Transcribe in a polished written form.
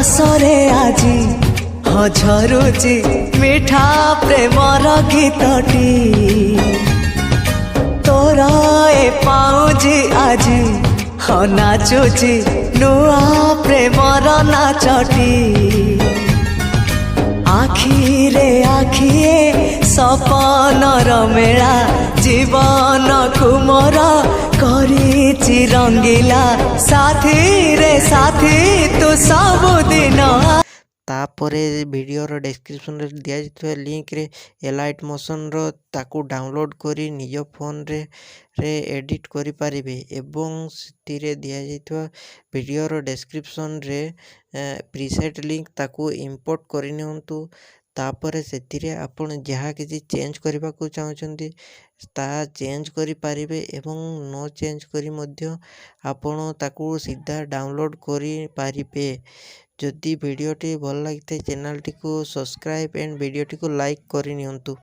ରସରେ ଆଜି ଝରୁଛି ମିଠା ପ୍ରେମର ଗୀତଟି ତୋର ଏ ପାଉଁଜି ଆଜି ନାଚୁଛି ନୂଆ ପ୍ରେମର ନାଚଟି ଆଖିରେ ଆଖିଏ ସପନର ମେଳା ଜୀବନକୁ ମୋର କରିଛି ରଙ୍ଗିଲା ସାଥିରେ ସାଥି ତୁ ସବୁଦିନ। तापरे वीडियोर डिस्क्रिप्शन रे दिया जाइଥିବା लिंक रे एलाइट मोशन रो ताकू डाउनलोड करी निज फोन रे एडिट करि पारिबे एवं सितिरे दिया जाइଥିବା वीडियोर डिस्क्रिप्शन रे प्रीसेट लिंक ताकू इंपोर्ट करि नियंतु। तापरे सेतिरे आपण जहाँ किसी चेंज करबा को चाहछंती ता चेंज करि पारिबे एवं नो चेंज करी मध्य आपण ताकू सीधा डाउनलोड करि पारिबे। जदि वीडियोटी भल लगी चैनल टी को सब्सक्राइब एंड वीडियोटी को लाइक करि नियंतु।